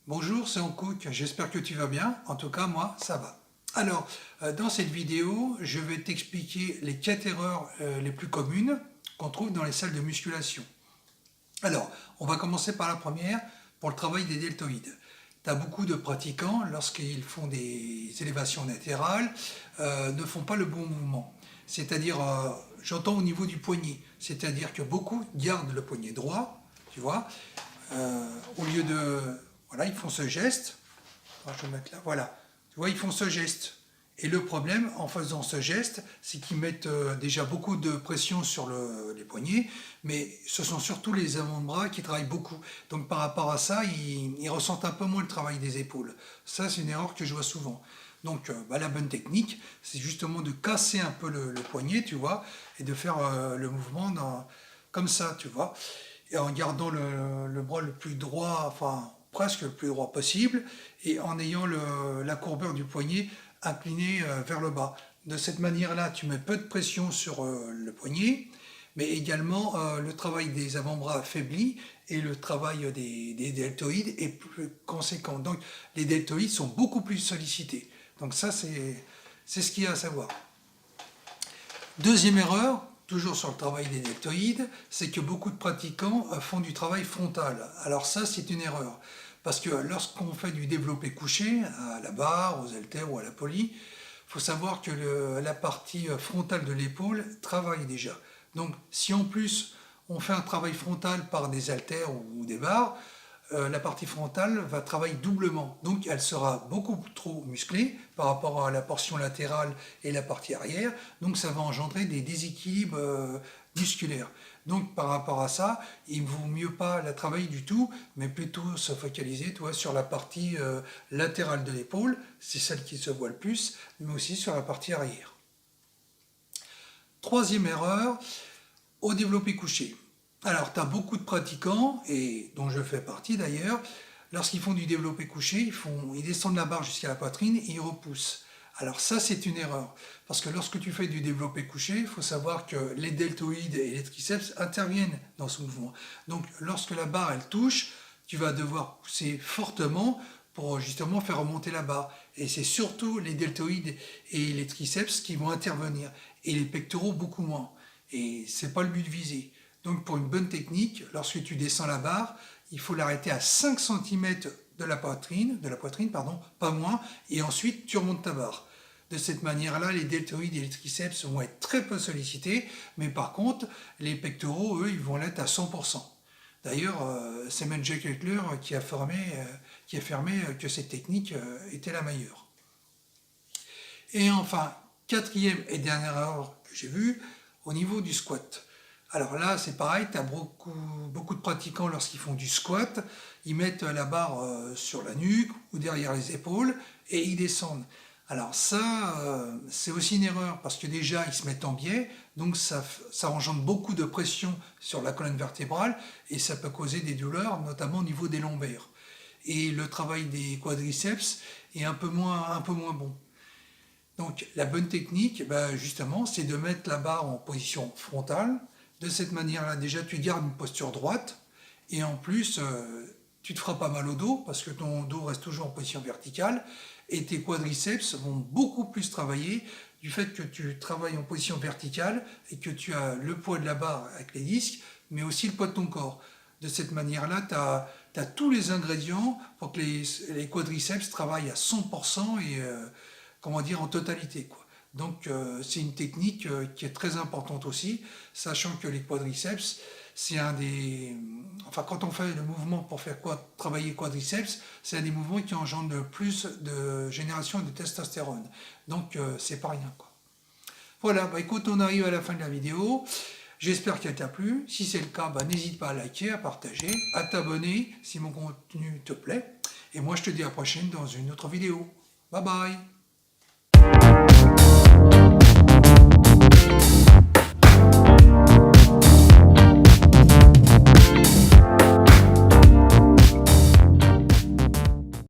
Bonjour, c'est Hankook, j'espère que tu vas bien, en tout cas moi ça va. Alors, dans cette vidéo, je vais t'expliquer les 4 erreurs les plus communes qu'on trouve dans les salles de musculation. Alors, on va commencer par la première, pour le travail des deltoïdes. Tu as beaucoup de pratiquants, lorsqu'ils font des élévations latérales, ne font pas le bon mouvement. C'est-à-dire, j'entends au niveau du poignet, c'est-à-dire que beaucoup gardent le poignet droit, tu vois, au lieu de... Voilà, ils font ce geste. Alors, je vais mettre là, voilà. Tu vois, ils font ce geste. Et le problème, en faisant ce geste, c'est qu'ils mettent déjà beaucoup de pression sur les poignets, mais ce sont surtout les avant-bras qui travaillent beaucoup. Donc par rapport à ça, ils ressentent un peu moins le travail des épaules. Ça, c'est une erreur que je vois souvent. Donc la bonne technique, c'est justement de casser un peu le poignet, tu vois, et de faire le mouvement comme ça, tu vois. Et en gardant le bras le plus droit, enfin presque le plus droit possible, et en ayant la courbure du poignet incliné vers le bas. De cette manière-là, tu mets peu de pression sur le poignet, mais également le travail des avant-bras affaiblit et le travail des deltoïdes est plus conséquent. Donc les deltoïdes sont beaucoup plus sollicités. Donc ça, c'est ce qu'il y a à savoir. Deuxième erreur, toujours sur le travail des deltoïdes, c'est que beaucoup de pratiquants font du travail frontal. Alors ça, c'est une erreur. Parce que lorsqu'on fait du développé couché, à la barre, aux haltères ou à la poly, il faut savoir que la partie frontale de l'épaule travaille déjà. Donc si en plus on fait un travail frontal par des haltères ou des barres, la partie frontale va travailler doublement. Donc elle sera beaucoup trop musclée par rapport à la portion latérale et la partie arrière. Donc ça va engendrer des déséquilibres musculaires. Donc par rapport à ça, il ne vaut mieux pas la travailler du tout, mais plutôt se focaliser sur la partie latérale de l'épaule, c'est celle qui se voit le plus, mais aussi sur la partie arrière. Troisième erreur, au développé couché. Alors, tu as beaucoup de pratiquants, et dont je fais partie d'ailleurs, lorsqu'ils font du développé couché, ils descendent la barre jusqu'à la poitrine et ils repoussent. Alors ça, c'est une erreur, parce que lorsque tu fais du développé couché, il faut savoir que les deltoïdes et les triceps interviennent dans ce mouvement. Donc, lorsque la barre, elle touche, tu vas devoir pousser fortement pour justement faire remonter la barre. Et c'est surtout les deltoïdes et les triceps qui vont intervenir, et les pectoraux beaucoup moins. Et c'est pas le but visé. Donc pour une bonne technique, lorsque tu descends la barre, il faut l'arrêter à 5 cm de la poitrine, pas moins, et ensuite tu remontes ta barre. De cette manière-là, les deltoïdes et les triceps vont être très peu sollicités, mais par contre, les pectoraux, eux, ils vont l'être à 100%. D'ailleurs, c'est même Jack Heckler qui a affirmé que cette technique était la meilleure. Et enfin, quatrième et dernière erreur que j'ai vue, au niveau du squat. Alors là, c'est pareil, tu as beaucoup de pratiquants lorsqu'ils font du squat, ils mettent la barre sur la nuque ou derrière les épaules et ils descendent. Alors ça, c'est aussi une erreur parce que déjà, ils se mettent en biais, donc ça engendre beaucoup de pression sur la colonne vertébrale et ça peut causer des douleurs, notamment au niveau des lombaires. Et le travail des quadriceps est un peu moins bon. Donc la bonne technique, justement, c'est de mettre la barre en position frontale. De cette manière-là, déjà, tu gardes une posture droite. Et en plus, tu ne te feras pas mal au dos, parce que ton dos reste toujours en position verticale. Et tes quadriceps vont beaucoup plus travailler du fait que tu travailles en position verticale et que tu as le poids de la barre avec les disques, mais aussi le poids de ton corps. De cette manière-là, tu as tous les ingrédients pour que les quadriceps travaillent à 100% et en totalité, quoi. Donc c'est une technique qui est très importante aussi, sachant que les quadriceps, c'est un des... Enfin, quand on fait le mouvement pour faire travailler quadriceps, c'est un des mouvements qui engendre le plus de génération de testostérone. Donc c'est pas rien, quoi. Voilà, écoute, on arrive à la fin de la vidéo. J'espère qu'elle t'a plu. Si c'est le cas, n'hésite pas à liker, à partager, à t'abonner si mon contenu te plaît. Et moi, je te dis à la prochaine dans une autre vidéo. Bye bye!